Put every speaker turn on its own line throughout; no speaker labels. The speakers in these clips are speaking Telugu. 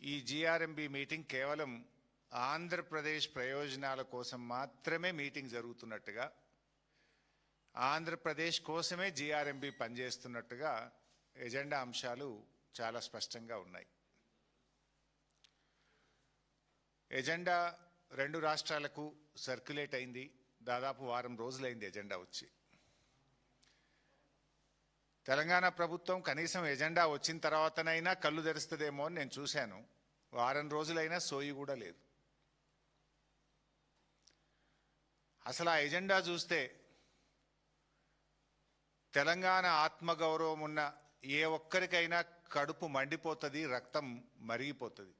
ఈ జిఆర్ఎంబి మీటింగ్ కేవలం ఆంధ్రప్రదేశ్ ప్రయోజనాల కోసం మాత్రమే మీటింగ్ జరుగుతున్నట్టుగా, ఆంధ్రప్రదేశ్ కోసమే జిఆర్ఎంబి పనిచేస్తున్నట్టుగా ఎజెండా అంశాలు చాలా స్పష్టంగా ఉన్నాయి. ఎజెండా రెండు రాష్ట్రాలకు సర్క్యులేట్ అయింది. దాదాపు వారం రోజులైంది ఎజెండా వచ్చి. తెలంగాణ ప్రభుత్వం కనీసం ఎజెండా వచ్చిన తర్వాతనైనా కళ్ళు తెరుస్తుందేమో అని నేను చూశాను. వారం రోజులైనా సోయి కూడా లేదు. అసలు ఆ ఎజెండా చూస్తే తెలంగాణ ఆత్మగౌరవం ఉన్న ఏ ఒక్కరికైనా కడుపు మండిపోతుంది, రక్తం మరిగిపోతుంది.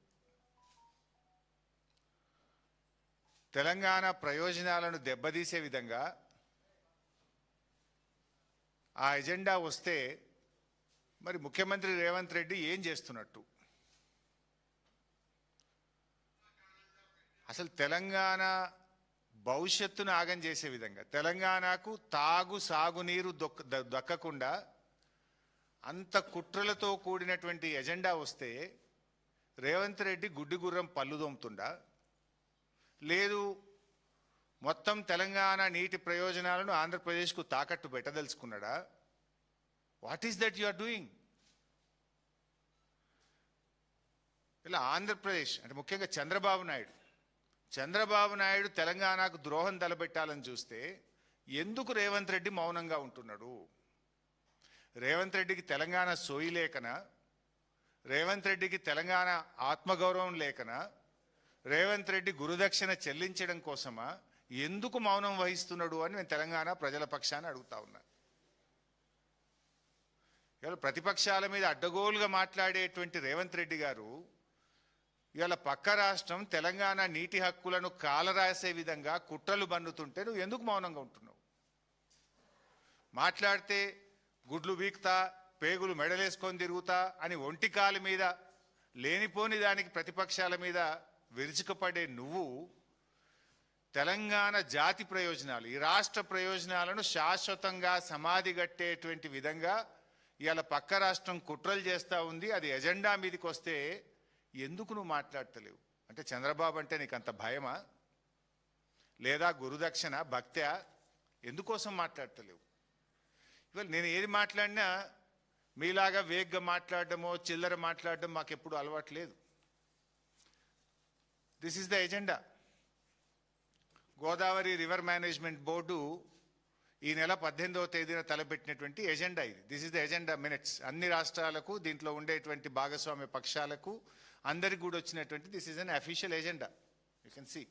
తెలంగాణ ప్రయోజనాలను దెబ్బతీసే విధంగా ఆ ఎజెండా వస్తే మరి ముఖ్యమంత్రి రేవంత్ రెడ్డి ఏం చేస్తున్నట్టు? అసలు తెలంగాణ భవిష్యత్తును ఆగం చేసే విధంగా, తెలంగాణకు సాగునీరు దక్కకుండా అంత కుట్రలతో కూడినటువంటి ఎజెండా వస్తే రేవంత్ రెడ్డి గుడ్డి గుర్రం పళ్ళు దోముతుండా, లేదు మొత్తం తెలంగాణ నీటి ప్రయోజనాలను ఆంధ్రప్రదేశ్కు తాకట్టు పెట్టదలుచుకున్నాడా? What is that you are doing? ఇలా ఆంధ్రప్రదేశ్ అంటే ముఖ్యంగా చంద్రబాబు నాయుడు తెలంగాణకు ద్రోహం తలపెట్టాలని చూస్తే ఎందుకు రేవంత్ రెడ్డి మౌనంగా ఉంటున్నాడు? రేవంత్ రెడ్డికి తెలంగాణ సోయి లేకనా? రేవంత్ రెడ్డికి తెలంగాణ ఆత్మగౌరవం లేకనా? రేవంత్ రెడ్డి గురుదక్షిణ చెల్లించడం కోసమా? ఎందుకు మౌనం వహిస్తున్నాడు అని నేను తెలంగాణ ప్రజల పక్షాన్ని అడుగుతా ఉన్నా. ఇవాళ ప్రతిపక్షాల మీద అడ్డగోలుగా మాట్లాడేటువంటి రేవంత్ రెడ్డి గారు ఇవాళ పక్క రాష్ట్రం తెలంగాణ నీటి హక్కులను కాలరాసే విధంగా కుట్రలు బన్నుతుంటే నువ్వు ఎందుకు మౌనంగా ఉంటున్నావు? మాట్లాడితే గుడ్లు వీక్తా, పేగులు మెడలేసుకొని తిరుగుతా అని ఒంటికాలు మీద లేనిపోని దానికి ప్రతిపక్షాల మీద విరుచుకుపడే నువ్వు తెలంగాణ జాతి ప్రయోజనాలు, ఈ రాష్ట్ర ప్రయోజనాలను శాశ్వతంగా సమాధి కట్టేటువంటి విధంగా ఇవాళ పక్క రాష్ట్రం కుట్రలు చేస్తూ ఉంది. అది ఎజెండా మీదకి వస్తే ఎందుకు నువ్వు మాట్లాడతలేవు? అంటే చంద్రబాబు అంటే నీకు అంత భయమా, లేదా గురుదక్షిణ భక్త్యా? ఎందుకోసం మాట్లాడతలేవు? ఇవాళ నేను ఏది మాట్లాడినా మీలాగా వేగ్గా మాట్లాడడమో చిల్లర మాట్లాడడం మాకు ఎప్పుడు అలవాటు లేదు. This is the agenda. Godavari river management board ఈ నెల 18వ తేదీన తలపెట్టినటువంటి ఎజెండా ఇది. This is the agenda minutes. అన్ని రాష్ట్రాలకు, దీంట్లో ఉండేటువంటి భాగస్వామ్య పక్షాలకు అందరికి కూడా వచ్చినటువంటి this is an official agenda. You can see.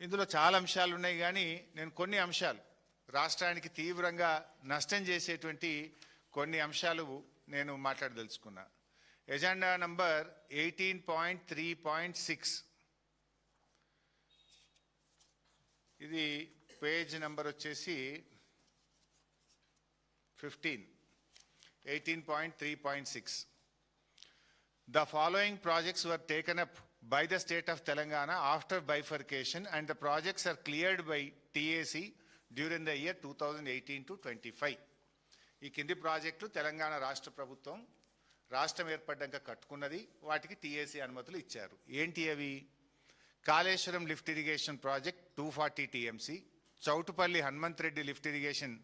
ఇందులో చాలా అంశాలు ఉన్నాయి, కానీ నేను కొన్ని అంశాలు రాష్ట్రానికి తీవ్రంగా నష్టం చేసేటువంటి కొన్ని అంశాలు నేను మాట్లాడదలుచుకున్నా. ఎజెండా నంబర్ 18.3.6, ఇది పేజ్ నంబర్ వచ్చేసి 15. 18.3.6. The following projects were taken up by the state of Telangana after bifurcation and the projects are cleared by TAC during the year 2018 to 25. ఈ కింది ప్రాజెక్టులు తెలంగాణ రాష్ట్ర ప్రభుత్వం రాష్ట్రం ఏర్పడ్డాక కట్టుకున్నది, వాటికి టీఏసీ అనుమతులు ఇచ్చారు. ఏంటి అవి? Kaleshwaram lift irrigation project 240 TMC, Choutupalli Hanumanth Reddy lift irrigation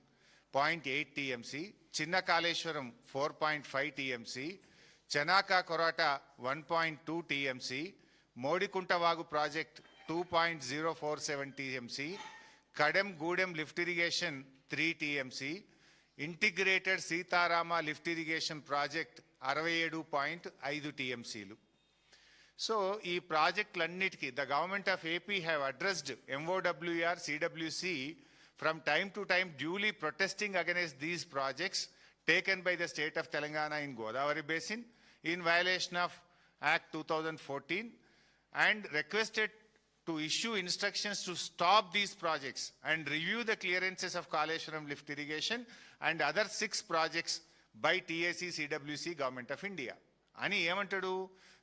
0.8 TMC, Chinna Kaleshwaram 4.5 TMC, Chanaka Korata 1.2 TMC, Modikunta Vagu project 2.047 TMC, Kadem Gudem lift irrigation 3 TMC, integrated Sitarama lift irrigation project 67.5 టీఎంసీలు. సో ఈ ప్రాజెక్టులన్నిటికీ the government of AP have addressed MOWR, CWC from time to time duly protesting against these projects taken by the state of Telangana in Godavari Basin in violation of Act 2014 and requested to issue instructions to stop these projects and review the clearances of Kaleshwaram lift irrigation and other 6 projects by TAC, CWC, Government of India. అని ఏమంటాడు?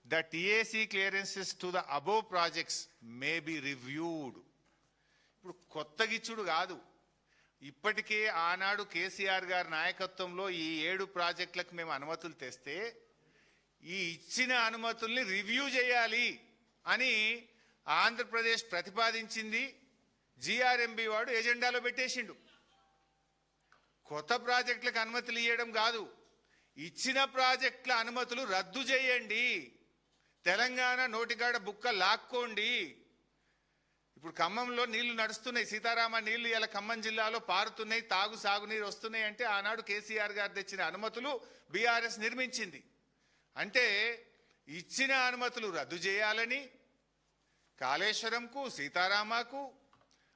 The TAC clearances to the above projects may be reviewed. ఇప్పుడు కొత్తగిచ్చుడు కాదు, ఇప్పటికే ఆనాడు కేసీఆర్ గారి నాయకత్వంలో ఈ 7 ప్రాజెక్టులకు మేము అనుమతులు తెస్తే ఈ ఇచ్చిన అనుమతుల్ని రివ్యూ చేయాలి అని ఆంధ్రప్రదేశ్ ప్రతిపాదించింది. జిఆర్ఎంబి వాడు ఎజెండాలో పెట్టేసిండు. కొత్త ప్రాజెక్టులకు అనుమతులు ఇవ్వడం కాదు, ఇచ్చిన ప్రాజెక్టుల అనుమతులు రద్దు చేయండి, తెలంగాణ నోటికాడ బుక్క లాక్కోండి. ఇప్పుడు ఖమ్మంలో నీళ్లు నడుస్తున్నాయి, సీతారామ నీళ్లు ఇలా ఖమ్మం జిల్లాలో పారుతున్నాయి, సాగునీరు వస్తున్నాయి అంటే ఆనాడు కేసీఆర్ గారు తెచ్చిన అనుమతులు బీఆర్ఎస్ నిర్మించింది. అంటే ఇచ్చిన అనుమతులు రద్దు చేయాలని కాళేశ్వరంకు, సీతారామకు,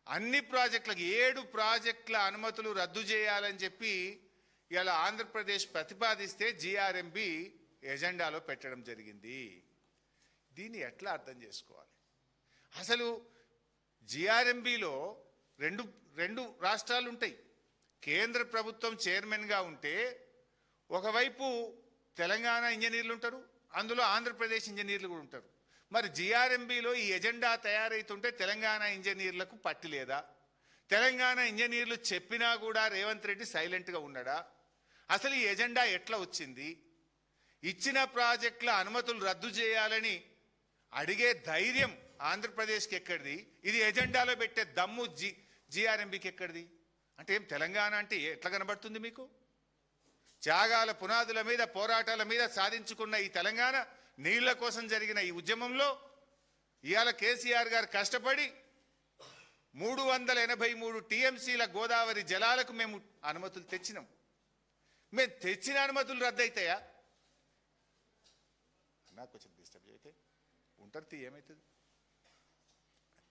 అన్ని ప్రాజెక్టులకు 7 ప్రాజెక్టుల అనుమతులు రద్దు చేయాలని చెప్పి ఇలా ఆంధ్రప్రదేశ్ ప్రతిపాదిస్తే జిఆర్ఎంబి ఎజెండాలో పెట్టడం జరిగింది. దీన్ని ఎట్లా అర్థం చేసుకోవాలి? అసలు జిఆర్ఎంబిలో రెండు రాష్ట్రాలు ఉంటాయి. కేంద్ర ప్రభుత్వం చైర్మన్గా ఉంటే ఒకవైపు తెలంగాణ ఇంజనీర్లు ఉంటారు, అందులో ఆంధ్రప్రదేశ్ ఇంజనీర్లు కూడా ఉంటారు. మరి జిఆర్ఎంబిలో ఈ ఎజెండా తయారైతుంటే తెలంగాణ ఇంజనీర్లకు పట్టి లేదా? తెలంగాణ ఇంజనీర్లు చెప్పినా కూడా రేవంత్ రెడ్డి సైలెంట్గా ఉన్నాడా? అసలు ఈ ఎజెండా ఎట్లా వచ్చింది? ఇచ్చిన ప్రాజెక్టుల అనుమతులు రద్దు చేయాలని అడిగే ధైర్యం ఆంధ్రప్రదేశ్కి ఎక్కడిది? ఇది ఎజెండాలో పెట్టే దమ్ము జిఆర్ఎంబికి ఎక్కడిది? అంటే ఏం తెలంగాణ అంటే ఎట్లా కనబడుతుంది మీకు? త్యాగాల పునాదుల మీద, పోరాటాల మీద సాధించుకున్న ఈ తెలంగాణ, నీళ్ల కోసం జరిగిన ఈ ఉద్యమంలో ఇవాళ కేసీఆర్ గారు కష్టపడి 383 టీఎంసీల గోదావరి జలాలకు మేము అనుమతులు తెచ్చినాం. మేము తెచ్చిన అనుమతులు రద్దయితాయా? నాకు కొంచెం డిస్టర్బ్ అయితే ఉంటారు, ఏమవుతుంది?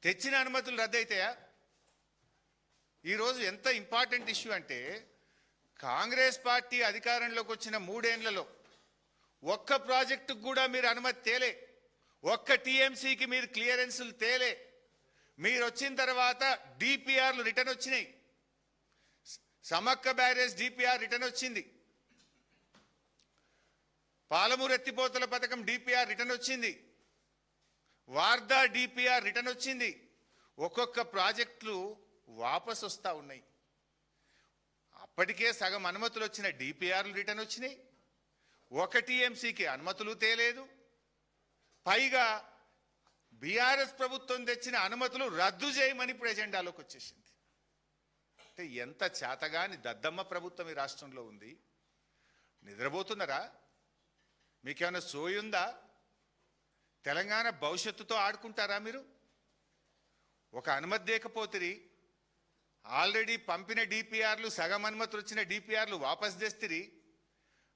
తెచ్చిన అనుమతులు రద్దయితాయా? ఈరోజు ఎంత ఇంపార్టెంట్ ఇష్యూ అంటే, కాంగ్రెస్ పార్టీ అధికారంలోకి వచ్చిన 3 ఏళ్లలో ఒక్క ప్రాజెక్టుకు కూడా మీరు అనుమతి తేలే, ఒక్క టీఎంసీకి మీరు క్లియరెన్సులు తేలే. మీరు వచ్చిన తర్వాత డిపిఆర్లు రిటర్న్ వచ్చినాయి. సమక్క బ్యారేజ్ డిపిఆర్ రిటర్న్ వచ్చింది, పాలమూరు ఎత్తిపోతల పథకం డిపిఆర్ రిటర్న్ వచ్చింది, వార్దా డిపిఆర్ రిటర్న్ వచ్చింది. ఒక్కొక్క ప్రాజెక్టులు వాపసు వస్తూ ఉన్నాయి. అప్పటికే సగం అనుమతులు వచ్చిన డిపిఆర్లు రిటర్న్ వచ్చినాయి, ఒక టీఎంసీకి అనుమతులు తేలేదు. పైగా బీఆర్ఎస్ ప్రభుత్వం తెచ్చిన అనుమతులు రద్దు చేయమని ఇప్పుడు ఎజెండాలోకి వచ్చేసింది. అంటే ఎంత చేతగాని దద్దమ్మ ప్రభుత్వం ఈ రాష్ట్రంలో ఉంది. నిద్రపోతున్నారా? మీకేమైనా సోయుందా? తెలంగాణ భవిష్యత్తుతో ఆడుకుంటారా మీరు? ఒక అనుమతి లేకపోతే ఆల్రెడీ పంపిన డిపిఆర్లు, సగం అనుమతులు వచ్చిన డిపిఆర్లు వాపస్ తెస్తిరి.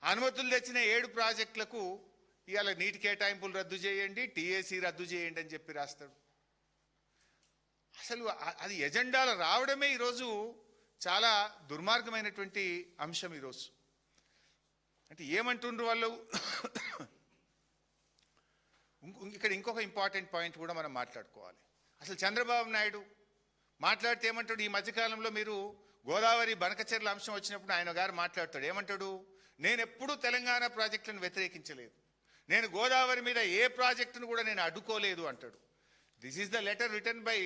అనుమతులు తెచ్చిన 7 ప్రాజెక్టులకు ఇవాళ నీటి కేటాయింపులు రద్దు చేయండి, టీఏసీ రద్దు చేయండి అని చెప్పి రాస్తాడు. అసలు అది ఎజెండాలో రావడమే ఈరోజు చాలా దుర్మార్గమైనటువంటి అంశం. ఈరోజు అంటే ఏమంటుండ్రు వాళ్ళు? ఇక్కడ ఇంకొక ఇంపార్టెంట్ పాయింట్ కూడా మనం మాట్లాడుకోవాలి. అసలు చంద్రబాబు నాయుడు మాట్లాడితే ఏమంటాడు? ఈ మధ్యకాలంలో మీరు గోదావరి బనకచెర్ల అంశం వచ్చినప్పుడు ఆయన గారు మాట్లాడతాడు, ఏమంటాడు? నేను ఎప్పుడూ తెలంగాణ ప్రాజెక్టులను వ్యతిరేకించలేదు, నేను గోదావరి మీద ఏ ప్రాజెక్టును కూడా నేను అడ్డుకోలేదు అంటాడు. This is the letter written by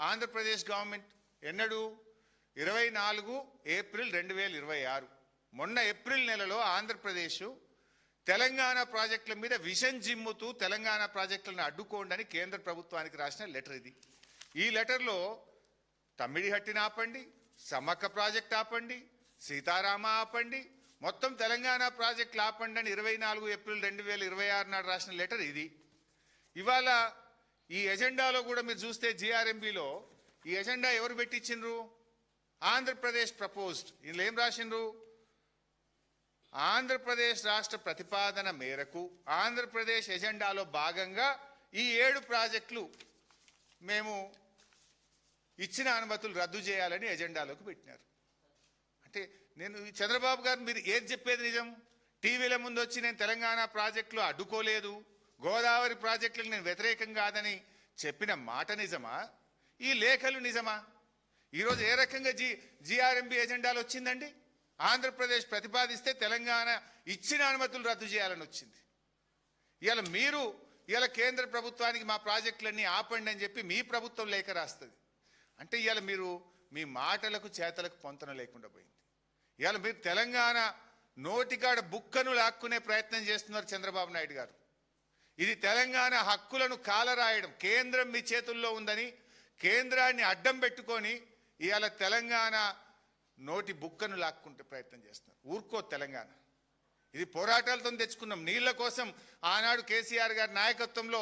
Andhra Pradesh government. ఎన్నడు? 24 ఏప్రిల్ 2026. మొన్న ఏప్రిల్ నెలలో ఆంధ్రప్రదేశ్ తెలంగాణ ప్రాజెక్టుల మీద విషన్ జిమ్ముతూ తెలంగాణ ప్రాజెక్టులను అడ్డుకోండి అని కేంద్ర ప్రభుత్వానికి రాసిన లెటర్ ఇది. ఈ లెటర్లో తమ్మిడిహట్టిని ఆపండి, సమ్మక్క ప్రాజెక్ట్ ఆపండి, సీతారామ ఆపండి, మొత్తం తెలంగాణ ప్రాజెక్టులు ఆపండి అని 24 ఏప్రిల్ 2026 నాడు రాసిన లెటర్ ఇది. ఇవాళ ఈ ఎజెండాలో కూడా మీరు చూస్తే జిఆర్ఎంబిలో ఈ ఎజెండా ఎవరు పెట్టించిండ్రు? ఆంధ్రప్రదేశ్ ప్రపోజ్డ్. ఇందులో ఏం రాసిండ్రు? ఆంధ్రప్రదేశ్ రాష్ట్ర ప్రతిపాదన మేరకు ఆంధ్రప్రదేశ్ ఎజెండాలో భాగంగా ఈ 7 ప్రాజెక్టులు మేము ఇచ్చిన అనుమతులు రద్దు చేయాలని ఎజెండాలోకి పెట్టినారు. అంటే నేను చంద్రబాబు గారు మీరు ఏది చెప్పేది నిజం? టీవీల ముందు వచ్చి నేను తెలంగాణ ప్రాజెక్టులు అడ్డుకోలేదు, గోదావరి ప్రాజెక్టులకు నేను వ్యతిరేకం కాదని చెప్పిన మాట నిజమా? ఈ లేఖలు నిజమా? ఈరోజు ఏ రకంగా జిఆర్ఎంబి ఎజెండాలు వచ్చిందండి? ఆంధ్రప్రదేశ్ ప్రతిపాదిస్తే తెలంగాణ ఇచ్చిన అనుమతులు రద్దు చేయాలని వచ్చింది. ఇవాళ కేంద్ర ప్రభుత్వానికి మా ప్రాజెక్టులన్నీ ఆపండి అని చెప్పి మీ ప్రభుత్వం లేఖ రాస్తుంది. అంటే ఇవాళ మీరు మీ మాటలకు చేతలకు పొంతన లేకుండా పోయింది. ఇవాళ మీరు తెలంగాణ నోటికాడ బుక్కను లాక్కునే ప్రయత్నం చేస్తున్నారు చంద్రబాబు నాయుడు గారు. ఇది తెలంగాణ హక్కులను కాలరాయడం. కేంద్రం మీ చేతుల్లో ఉందని కేంద్రాన్ని అడ్డం పెట్టుకొని ఇవాళ తెలంగాణ నోటి బుక్కను లాక్కుంటే ప్రయత్నం చేస్తున్నారు. ఊరుకో తెలంగాణ. ఇది పోరాటాలతో తెచ్చుకున్నాం. నీళ్ల కోసం ఆనాడు కేసీఆర్ గారి నాయకత్వంలో,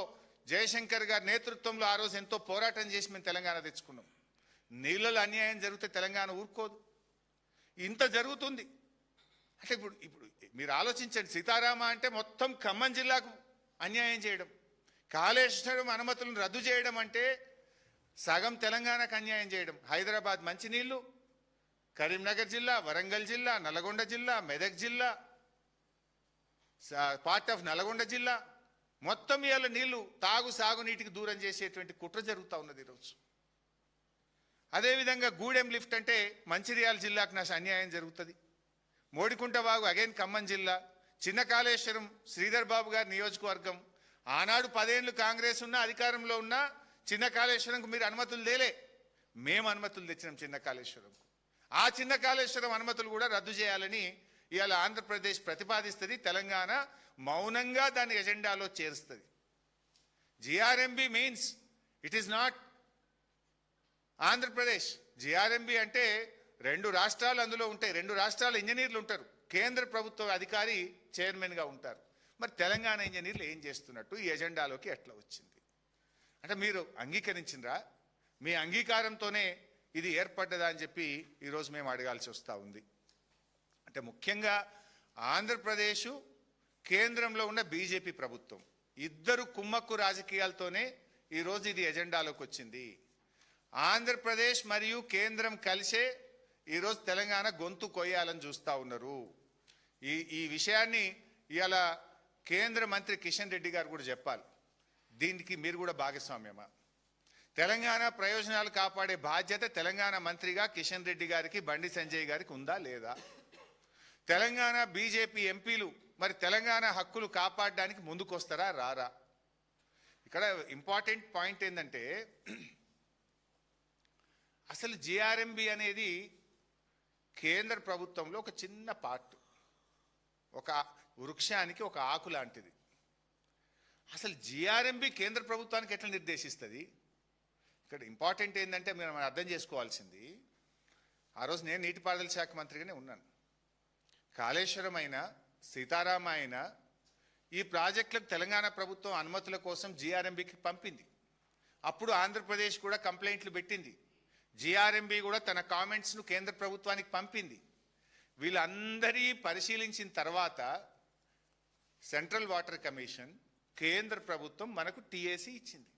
జయశంకర్ గారి నేతృత్వంలో ఆ రోజు ఎంతో పోరాటం చేసి మేము తెలంగాణ తెచ్చుకున్నాం. నీళ్ళలో అన్యాయం జరిగితే తెలంగాణ ఊరుకోదు. ఇంత జరుగుతుంది అంటే ఇప్పుడు ఇప్పుడు మీరు ఆలోచించండి. సీతారామ అంటే మొత్తం ఖమ్మం జిల్లాకు అన్యాయం చేయడం, కాళేశ్వరం అనుమతులను రద్దు చేయడం అంటే సగం తెలంగాణకు అన్యాయం చేయడం. హైదరాబాద్ మంచినీళ్ళు, కరీంనగర్ జిల్లా, వరంగల్ జిల్లా, నల్గొండ జిల్లా, మెదక్ జిల్లా, పార్ట్ ఆఫ్ నల్గొండ జిల్లా మొత్తం ఇవాళ నీళ్లు సాగునీటికి దూరం చేసేటువంటి కుట్ర జరుగుతూ ఉన్నది ఈరోజు. అదేవిధంగా గూడెం లిఫ్ట్ అంటే మంచిర్యాల జిల్లాకు నాకు అన్యాయం జరుగుతుంది. మోడికుంట వాగు అగైన్ ఖమ్మం జిల్లా, చిన్న కాళేశ్వరం శ్రీధర్ బాబు గారి నియోజకవర్గం. ఆనాడు 10 ఏళ్ళు కాంగ్రెస్ ఉన్న అధికారంలో ఉన్న చిన్న కాళేశ్వరంకు మీరు అనుమతులు తేలే, మేము అనుమతులు తెచ్చినాం చిన్న కాళేశ్వరంకు. ఆ చిన్న కాళేశ్వరం అనుమతులు కూడా రద్దు చేయాలని ఇవాళ ఆంధ్రప్రదేశ్ ప్రతిపాదిస్తుంది. తెలంగాణ మౌనంగా దాని ఎజెండాలో చేరుస్తుంది. GRMB means it is not Andhra Pradesh. GRMB అంటే 2 రాష్ట్రాలు అందులో ఉంటాయి. 2 రాష్ట్రాల ఇంజనీర్లు ఉంటారు. కేంద్ర ప్రభుత్వ అధికారి చైర్మన్గా ఉంటారు. మరి తెలంగాణ ఇంజనీర్లు ఏం చేస్తున్నట్టు ఈ ఎజెండాలోకి ఎట్లా వచ్చింది అంటే మీరు అంగీకరించిండ్రా? మీ అంగీకారంతోనే ఇది ఏర్పడ్డదా అని చెప్పి ఈరోజు మేము అడగాల్సి వస్తూ ఉంది. అంటే ముఖ్యంగా ఆంధ్రప్రదేశ్, కేంద్రంలో ఉన్న బీజేపీ ప్రభుత్వం ఇద్దరు కుమ్మక్కు రాజకీయాలతోనే ఈరోజు ఇది ఎజెండాలోకి వచ్చింది. ఆంధ్రప్రదేశ్ మరియు కేంద్రం కలిసే ఈరోజు తెలంగాణ గొంతు కొయ్యాలని చూస్తూ ఉన్నారు. ఈ విషయాన్ని ఇవాళ కేంద్ర మంత్రి కిషన్ రెడ్డి గారు కూడా చెప్పాలి. దీనికి మీరు కూడా భాగస్వామ్యమా? తెలంగాణ ప్రయోజనాలు కాపాడే బాధ్యత తెలంగాణ మంత్రిగా కిషన్ రెడ్డి గారికి, బండి సంజయ్ గారికి ఉందా లేదా? తెలంగాణ బీజేపీ ఎంపీలు మరి తెలంగాణ హక్కులు కాపాడడానికి ముందుకొస్తారా రారా? ఇక్కడ ఇంపార్టెంట్ పాయింట్ ఏంటంటే అసలు జిఆర్ఎంబి అనేది కేంద్ర ప్రభుత్వంలో ఒక చిన్న పార్ట్, ఒక వృక్షానికి ఒక ఆకు లాంటిది. అసలు జిఆర్ఎంబి కేంద్ర ప్రభుత్వానికి ఎట్లా నిర్దేశిస్తుంది? ఇక్కడ ఇంపార్టెంట్ ఏంటంటే మనం అర్థం చేసుకోవాల్సింది, ఆ రోజు నేను నీటిపారుదల శాఖ మంత్రిగానే ఉన్నాను. కాళేశ్వరం అయినా, సీతారామ అయినా ఈ ప్రాజెక్టులకు తెలంగాణ ప్రభుత్వం అనుమతుల కోసం జిఆర్ఎంబికి పంపింది. అప్పుడు ఆంధ్రప్రదేశ్ కూడా కంప్లైంట్లు పెట్టింది. జిఆర్ఎంబి కూడా తన కామెంట్స్ను కేంద్ర ప్రభుత్వానికి పంపింది. వీళ్ళందరి పరిశీలించిన తర్వాత సెంట్రల్ వాటర్ కమిషన్, కేంద్ర ప్రభుత్వం మనకు టీఏసీ ఇచ్చింది.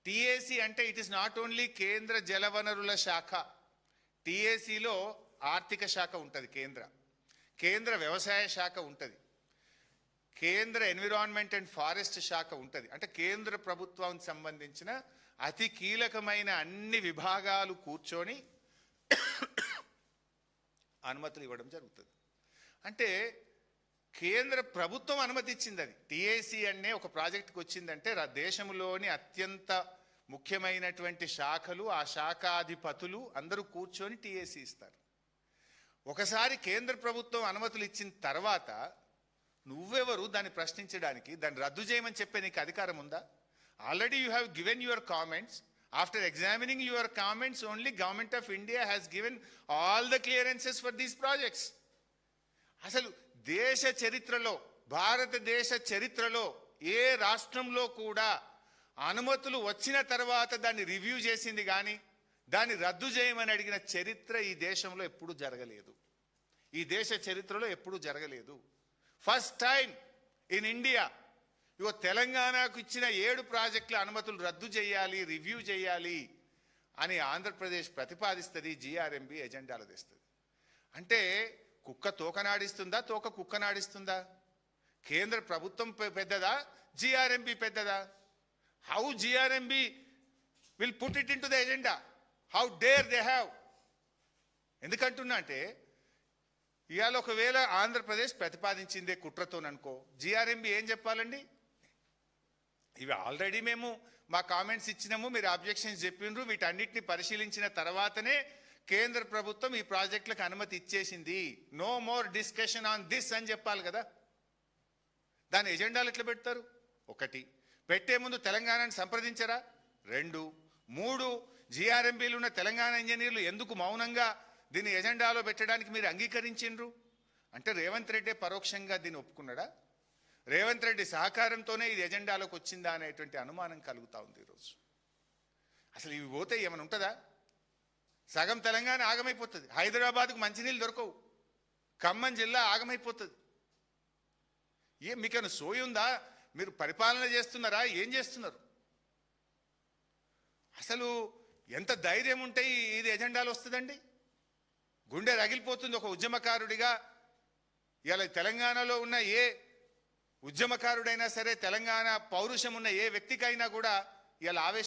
టీఏసీ అంటే ఇట్ ఈస్ నాట్ ఓన్లీ కేంద్ర జలవనరుల శాఖ. టీఏసీలో ఆర్థిక శాఖ ఉంటుంది, కేంద్ర వ్యవసాయ శాఖ ఉంటుంది, కేంద్ర ఎన్విరాన్మెంట్ అండ్ ఫారెస్ట్ శాఖ ఉంటుంది. అంటే కేంద్ర ప్రభుత్వానికి సంబంధించిన అతి కీలకమైన అన్ని విభాగాలు కూర్చొని అనుమతులు ఇవ్వడం జరుగుతుంది. అంటే కేంద్ర ప్రభుత్వం అనుమతి ఇచ్చింది. అది టీఏసీ అనే ఒక ప్రాజెక్టుకి వచ్చిందంటే దేశంలోని అత్యంత ముఖ్యమైనటువంటి శాఖలు, ఆ శాఖాధిపతులు అందరూ కూర్చొని టీఏసీ ఇస్తారు. ఒకసారి కేంద్ర ప్రభుత్వం అనుమతులు ఇచ్చిన తర్వాత నువ్వెవరు దాన్ని ప్రశ్నించడానికి, దాన్ని రద్దు చేయమని చెప్పే నీకు అధికారం ఉందా? Already you have given your comments. After examining your comments, only Government of India has given all the clearances for these projects. అసలు దేశ చరిత్రలో, భారతదేశ చరిత్రలో ఏ రాష్ట్రంలో కూడా అనుమతులు వచ్చిన తర్వాత దాన్ని రివ్యూ చేసింది కానీ దాన్ని రద్దు చేయమని అడిగిన చరిత్ర ఈ దేశంలో ఎప్పుడూ జరగలేదు. ఈ దేశ చరిత్రలో ఎప్పుడూ జరగలేదు. ఫస్ట్ టైం ఇన్ ఇండియా ఇగో తెలంగాణకు ఇచ్చిన 7 ప్రాజెక్టుల అనుమతులు రద్దు చేయాలి, రివ్యూ చేయాలి అని ఆంధ్రప్రదేశ్ ప్రతిపాదిస్తుంది. జిఆర్ఎంబి ఎజెండాలు తెస్తుంది. అంటే కుక్క తోకనాడిస్తుందా, తోక కుక్కనాడిస్తుందా? కేంద్ర ప్రభుత్వం పెద్దదా, జిఆర్ఎంబి పెద్దదా? How GRMB will put it in to the agenda? How dare they have? ఎందుకంటున్నా అంటే ఇవాళ ఒకవేళ ఆంధ్రప్రదేశ్ ప్రతిపాదించిందే కుట్రతోననుకో, జిఆర్ఎంబి ఏం చెప్పాలండి? ఇవి ఆల్రెడీ మేము మా కామెంట్స్ ఇచ్చినాము, మీరు అబ్జెక్షన్స్ చెప్పిండ్రు, వీటన్నిటిని పరిశీలించిన తర్వాతనే కేంద్ర ప్రభుత్వం ఈ ప్రాజెక్టులకు అనుమతి ఇచ్చేసింది, no more discussion on this అని చెప్పాలి కదా. దాని ఎజెండాలు ఎట్లా పెడతారు? ఒకటి, పెట్టే ముందు తెలంగాణని సంప్రదించరా? 2, 3, జిఆర్ఎంబీలు ఉన్న తెలంగాణ ఇంజనీర్లు ఎందుకు మౌనంగా దీన్ని ఎజెండాలో పెట్టడానికి మీరు అంగీకరించిండ్రు? అంటే రేవంత్ రెడ్డి పరోక్షంగా దీన్ని ఒప్పుకున్నాడా? రేవంత్ రెడ్డి సహకారంతోనే ఇది ఎజెండాలోకి వచ్చిందా అనేటువంటి అనుమానం కలుగుతా ఉంది ఈరోజు. అసలు ఇవి పోతే ఏమైనా ఉంటుందా? సగం తెలంగాణ ఆగమైపోతుంది. హైదరాబాద్కు మంచినీళ్ళు దొరకవు, ఖమ్మం జిల్లా ఆగమైపోతుంది. మీకేమైనా సోయి ఉందా? మీరు పరిపాలన చేస్తున్నారా? ఏం చేస్తున్నారు? అసలు ఎంత ధైర్యం ఉంటే ఇది ఎజెండాలు వస్తుందండి? గుండె రగిలిపోతుంది ఒక ఉద్యమకారుడిగా. ఇలా తెలంగాణలో ఉన్న ఏ ఉద్యమకారుడైనా సరే, తెలంగాణ పౌరుషం ఉన్న ఏ వ్యక్తికైనా కూడా ఇలా ఆవేశం